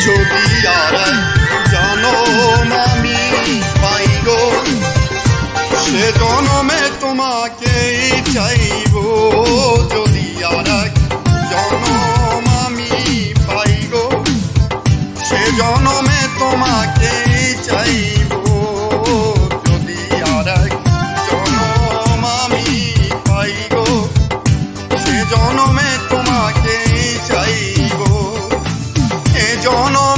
যদি আর জনম আমি পাই গো, সে জনমে তোমাকেই চাইব। যদি আর জনম আমি পাই গো, সে জনমে তোমাকেই চাইব। যদি আর জনম আমি পাই গো, সে জনমে তোমাকেই চাইব। এ জনম